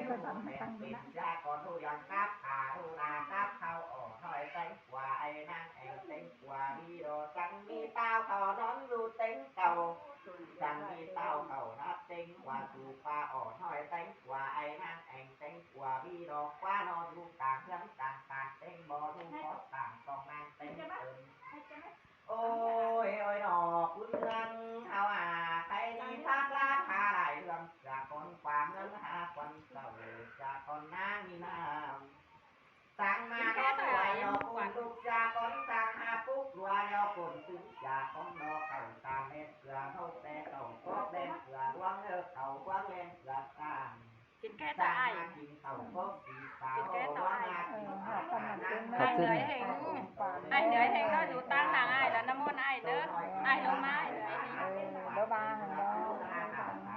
ตั้งเป็นยาก่อนทุยังกาบขาทุนากาบเข้าออกถอยเต็งกว่าไอ้นั่งแองเต็งกว่ามีโดจังมีเต้าเขานอนดูเต็งเก่าจังมีเต้าเขานับเต็งกว่าสู่ปลาออกถอยเต็งกว่าไอ้นั่งแองเต็งกว่ามีดอกว่านอนดูต่างเรื่องต่างต่างเต็งบ่ดูเพราะต่างกองนางเต็งเติมโอ้ยโอ้ยหนอคุณเงินเอาใครนี่ทักลาคาหลายเรื่องจากคนความเงินหาคนเก่าจากคนนางนี่นาสั่งมาแค่ไหนเอาคนลูกจากคนสั่งหาปุ๊บรัวเอาคนซื้อจากคนนอกเขาตามเม็ดเกลือเขาแต่เขาก็เล่นเกลือว่างเขาว่างเล่นเกลือตามกินแค่ตาไอ้กินเขาก็สีสาว กินแค่ตาไอ้ ครั ไอ้ บ เหนื่อยเฮงไอ้เหนื่อยเฮงก็อยู่ตั้งทางไอ้แล้วน้ำมันไอ้เด้อไอ้ลงมาเหนื่อยนี่ đó ba hàng đó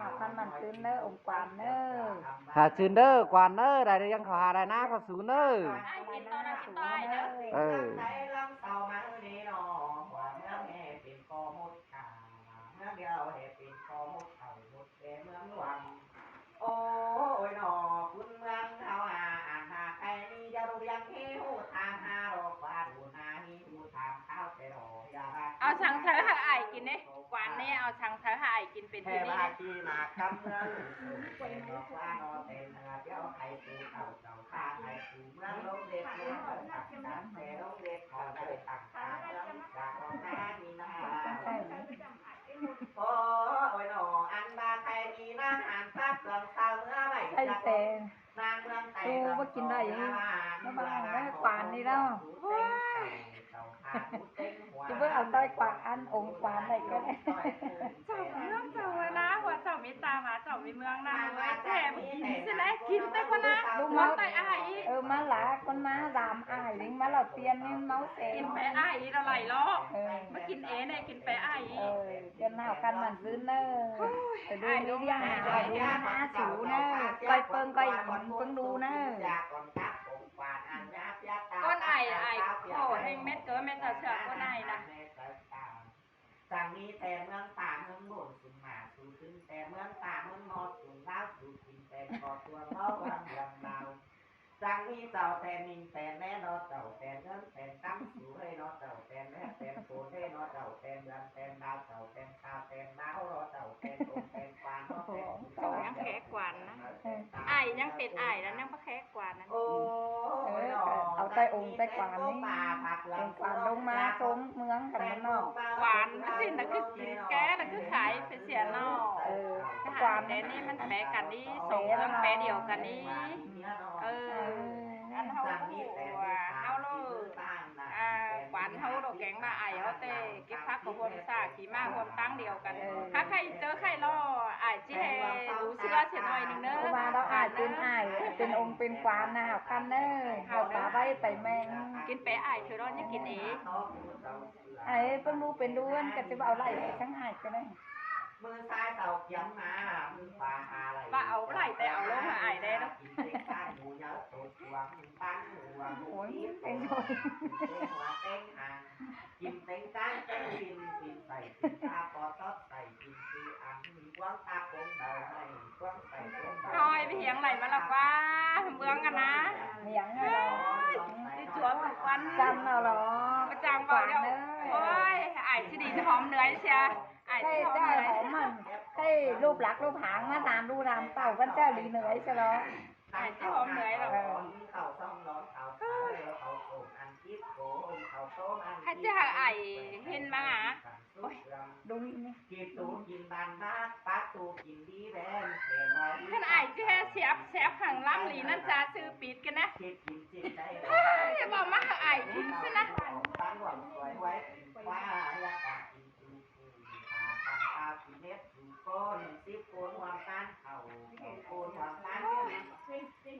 học khăn bằng xuyên đó ủng quản nữa หาชื่นเด้อกวนเด้อได้ยังเขาหาได้นะเขาสูนเด้อ ไอ้กินตอนนั้นกินตายเด้อ เออ โอ้ยหนอคุณเมืองเขาอ่านหาใครนี่จะรู้ยังหิวทางหาดอกว่าดูนาหิวทางข้าวแต่ดอกยา เอาชังเธอให้ไอ้กินเนี่ยกวนเนี่ยเอาชังเธอให้ไอ้กินเป็น แค่ ที่นี่ บาจีมากำเมืองเป็นดอกว่านอเต็มเนื้อเจ้าไข่ปูเต่าเต่าข้าไข่ปูเมืองลงเด็กเมืองตักการแต่ลงเด็กขอไปตักการเมืองจากของแม่มีนาโอ้ยหนออันบาใครมีนาอ่านซับเรื่องเศร้าเมื่อไหร่ hay xe นางเมืองไต่ tu bất kín đây nó bằng cái quản đi đâu chứ với ông đây quản ăn ủng quản này cái này เจ้าเมืองเจ้าเลยนะว่าเจ้ามีตามาเจ้ามีเมืองนะว่าแถมสิได้กินแต่คนนะมองแต่ไอ้ má lá con má làm ai lính má là tiền nên máu กิ xe นไปไอ้เราไหลล้อมากินเอ๋เนี่ยกินไปไอ้ cho nào căn bản dư nơ phải đu đi à phải đu má chủ nơ coi phân coi phân đu nơ ก้นไอ้โอ้แห้งเม็ดเกินเม็ดเสือก้นไอ้นะ สั่งมีแต่เมืองป่าเมืองโบนสุนหมาสู่ขึ้นแต่เมืองป่าเมืองนอสุนเล่าสู่กินแต่ก่อตัวเล่าวันเรื่องเราสั่งมีเต่าแต่มิงแต่แม่นอเต่าแต่เงินแต่ตั้งสู่ให้นอเต่าแต่แม่แต่โผล่ให้นอเต่าแต่เดือนแต่ดาวเต่าแต่ข้าวแต่ดาวรอเต่าแต่ตรงแต่ควานนอแต่ ยังแขกกวนนะไอ้ยังเป็ดไอ้แล้วยังพระแขกกวนนะ โอ้ย เอาtay ủng tay quản đi ủng quản đông má xuống mướn cần nó หวานสินะคือกินแก้แล้วคือขายเป็นเสียนอกหวานแต่นี่มันแปะกันนี่สองเรื่องแปะเดียวกันนี่อันเขาเขาโลหวานเขาดอกแกงมาไอ้เขาเตะเก็บพักกับคนสาขี่มาคนตั้งเดียวกันถ้าใครเจอใครล่อไอ้จีเฮรู้เชื่อเสียหน่อยนึงเนอะ mà đó ai tên ủng tên quản nào khăn nơ học bà vay tay men กินแปะไอ้คือร้อนยังกินเอ๋ ai phân đu bên đu ăn cái bảo lại sáng ai cái này มือซ้ายเต่าเขียงมามือขวาหาไหล ว่าเอาไหลแต่เอาลงมาไอ้ได้เนาะ กินเต็งข้างหมูเยอะตัวตัวตั้งหัวหมู ủa กิน cái หั rồi วเต็งอ่างกินเต็งก้างเต็งกินใส่กินตาปอตอดใส่กินคืออ่างมีกว้างตาโป่งเดาให้กว้างใส่โป่ง คอยไปเหียงไหลมาหรอกว่าเมืองกันนะ miệng rồi đó ที่จั่วทุกวัน chăm nào đó ประจำก่อนเดียวโอ้ยไอ้ที่ดีจะหอมเหนื่อยเชียไอ้ที่ cái หอมเหนื่อย hổm mình cái lúp lạc lúp hạng má làm đu làm tàu vẫn chơi bị nữa cho đó ไอ้ที่หอมเหนื่อยหรอก เขาซ่อมร้อนเขาเขาโกงอันคิดโกงเขาโต้อัน ใครจะหาไอ้เห็นมาอ่ะ đúng đi กินตูกินบานมากปักตูกินดีแดงเห็นไหม ท่านไอ้ที่เสียบแสบขังล้ำหลีนั่นจะซื้อปิดกันนะ คิดกินจิตใจ อย่าบอกมาหาไอ้กินสินะ ตั้งหวังสวยไว้ว่าอยากกินตูขาตั้งตาสีเม็ดดูก้นซิปโกนวางการเข่าโกนวางการ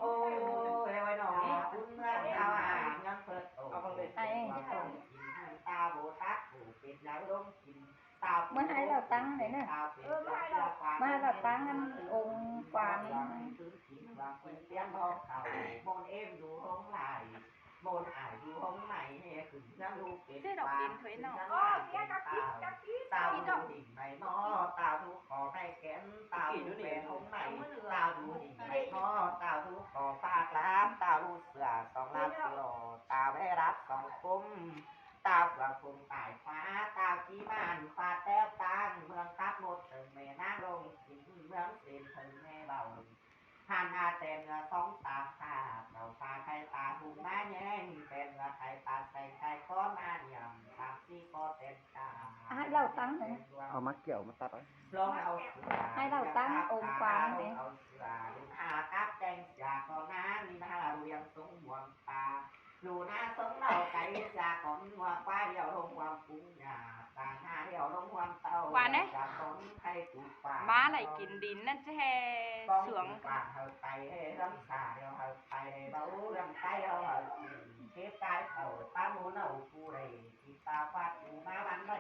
โอ้ยไว้หนอคุณเมื่อเอายังเปิดโอ้กินตาโบตักหูเป็นแล้วลงกิน mới hay là tăng đấy nè mới hay là tăng ăn ủng quản มนเอ็มดูห้องไหลมนอ่ายดูห้องไหนเนี่ยขึ้นจะลูกเป็ด ใช่ดอกกินถอยหน่อ ตาดูดิ่งในนอตาดูขอในแขนตาดูแหวนห้องไหนตาดูดิ่งในนอ ตาทุกก่อฝากล้านตาลูเสือสองล้านกิโลตาไม่รับสองคุ้มตาหัวคุมตายฟ้าตาขี้บ้านฟ้าแต้วตังเมืองทับหมดถึงแม่นางลงสินเมืองเสียนถึงแม่เบาหันอาเต็มสองตาขาเราตาไข่ตาหูมาแย่งเป็นไข่ตาใส่ไข่ก้อนมาหย่ำตาซี่ก็เต็มตา เราตั้งเลย เอามาเกี่ยวมาตัดไว้ ให้เราตั้งองค์ความไหม เอาเสือลินหากับแดงจากก่อนน้าลินหาเรียงสงหวงตาอยู่หน้าสงเราไก่จากก่อนหัวควายเดียวลงความฟุ้งหยาต่างหาเดียวลงความเต้าจากก่อนไข่ตุกป่า ม้าไหลกินดินนั่นจะแห่เสือง ป่าเฮาไตรำสาเดียวเฮาไตเบารำไตเฮาเฮาเก็บกายเต่าป้ามูนเอาผู้ใดที่ตาฟาดอยู่มาวันใด